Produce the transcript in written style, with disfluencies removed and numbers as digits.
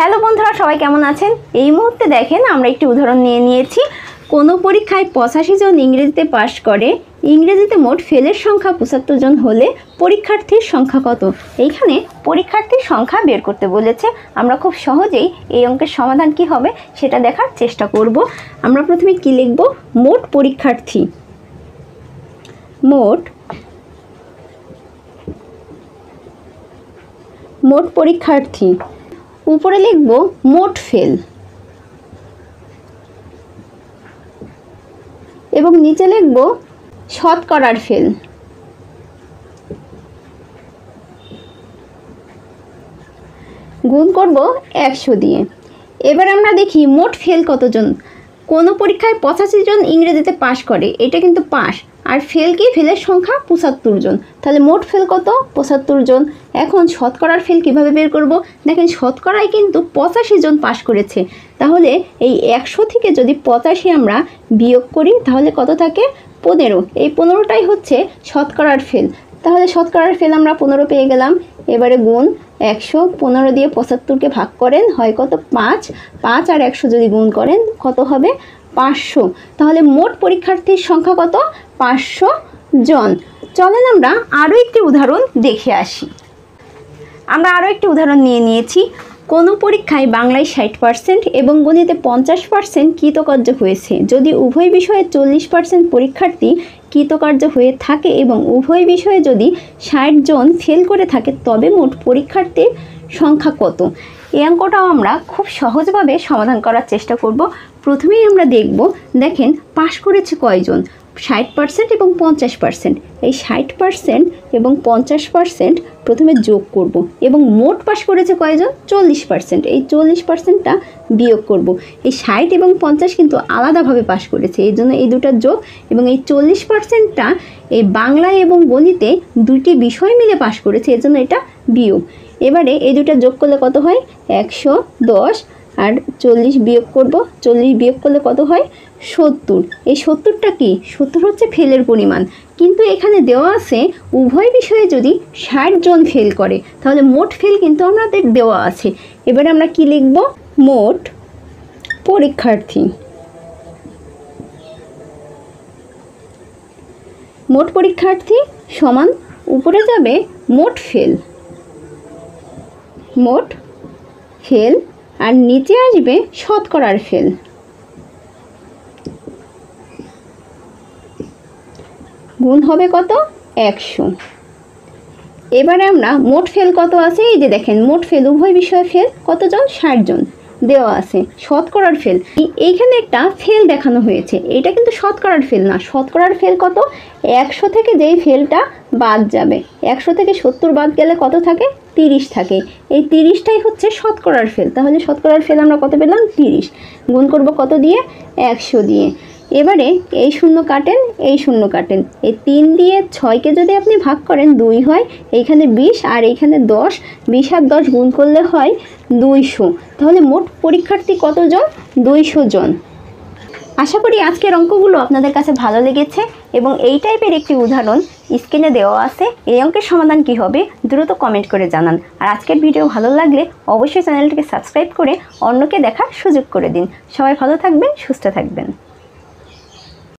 Hello বন্ধুরা, সবাই কেমন আছেন? এই মুহূর্তে দেখেন আমরা একটি উদাহরণ নিয়ে নিয়েছি। কোনো পরীক্ষায় 85 জন ইংরেজিতে পাশ করে, ইংরেজিতে মোট ফেলের সংখ্যা 75 জন হলে পরীক্ষার্থীর সংখ্যা কত? এইখানে পরীক্ষার্থীর সংখ্যা বের করতে বলেছে। আমরা খুব সহজেই এই অঙ্কের সমাধান কি হবে সেটা দেখার চেষ্টা করব। আমরা প্রথমে কি লিখব? মোট পরীক্ষার্থী। মোট পরীক্ষার্থী। উপরে লিখব মোট ফেল এবং নিচে লিখব শতকরার ফেল। গুণ করব 100 দিয়ে। এবার আমরা দেখি মোট ফেল কতজন। কোনো পরীক্ষায় 85 জন ইংরেজিতে পাশ করে, এটা কিন্তু পাস, আর ফেল কি? ফেলের সংখ্যা 75 জন। তাহলে মোট ফেল কত? 75 জন। এখন শতকরার ফেল কিভাবে বের করব? দেখেন শতকরায় কিন্তু 85 জন পাশ করেছে, তাহলে এই 100 থেকে যদি 85 আমরা বিয়োগ করি তাহলে কত থাকে? 15। এই 15টাই হচ্ছে শতকরার ফেল। তাহলে শতকরার ফেল আমরা 15 পেয়ে গেলাম। এবারে গুণ 100, 15 দিয়ে 75কে ভাগ করেন, হয় কত? 5। 5 আর 100 যদি গুণ করেন কত হবে? 500। তাহলে মোট পরীক্ষার্থীর সংখ্যা কত? 500 জন। চলেন আমরা আরও একটি উদাহরণ দেখে আসি। আমরা আরও একটি উদাহরণ নিয়ে নিয়েছি। কোনো পরীক্ষায় বাংলায় 60% এবং গণিতে 50% কৃতকার্য হয়েছে। যদি উভয় বিষয়ে 40% পরীক্ষার্থী কৃতকার্য হয়ে থাকে এবং উভয় বিষয়ে যদি 60 জন ফেল করে থাকে, তবে মোট পরীক্ষার্থীর সংখ্যা কত? এই অঙ্কটাও আমরা খুব সহজভাবে সমাধান করার চেষ্টা করব। প্রথমেই আমরা দেখব, দেখেন পাশ করেছে কয়জন? 60% এবং 50%। এই 60% এবং 50% প্রথমে যোগ করব এবং মোট পাশ করেছে কয়জন? 40%। এই 40%টা বিয়োগ করব। এই 60 এবং 50 কিন্তু আলাদাভাবে পাশ করেছে, এই জন্য এই দুটো যোগ, এবং এই 40%টা এই বাংলা এবং গণিতে দুইটি বিষয় মিলে পাশ করেছে, এর জন্য এটা বিয়োগ। এবারে এই দুটো যোগ করলে কত হয়? 110, আর 40 বিয়োগ করব। 40 বিয়োগ করলে কত হয়? 70। এই 70টা কি? 70 হচ্ছে ফেলের পরিমাণ, কিন্তু এখানে দেওয়া আছে উভয় বিষয়ে যদি 60 জন ফেল করে, তাহলে মোট ফেল কিন্তু আমাদের দেওয়া আছে। এবারে আমরা কি লিখব? মোট পরীক্ষার্থী। মোট পরীক্ষার্থী সমান উপরে যাবে মোট ফেল, মোট ফেল, আর নিচে আসবে শতকরার ফেল। গুণ হবে কত? 100। এবারে আমরা মোট ফেল কত আছে, এই যে দেখেন মোট ফেল উভয় বিষয়ে ফেল কতজন? 60 জন দেওয়া আছে। শতকরার ফেল, এইখানে একটা ফেল দেখানো হয়েছে, এটা কিন্তু শতকরার ফেল না। শতকরার ফেল কত? 100 থেকে যেই ফেলটা বাদ যাবে, 100 থেকে 70 বাদ গেলে কত থাকে? 30 থাকে। এই 30টাই হচ্ছে শতকরার ফেল। তাহলে শতকরার ফেল আমরা কত পেলাম? 30। গুণ করব কত দিয়ে? 100 দিয়ে। এবারে এই শূন্য কাটেন, এই শূন্য কাটেন। এই 3 দিয়ে 6কে যদি আপনি ভাগ করেন 2 হয়। এইখানে 20 আর এইখানে 10, 20 আর 10 গুণ করলে হয় 200। তাহলে মোট পরীক্ষার্থী কতজন? 200 জন। আশা করি আজকের অঙ্কগুলো আপনাদের কাছে ভালো লেগেছে এবং এই টাইপের একটি উদাহরণ স্ক্রিনে দেওয়া আছে। এই অঙ্কের সমাধান কি হবে দ্রুত কমেন্ট করে জানান। আর আজকের ভিডিও ভালো লাগলে অবশ্যই চ্যানেলটিকে সাবস্ক্রাইব করে অন্যকে দেখার সুযোগ করে দিন। সবাই ভালো থাকবেন, সুস্থ থাকবেন।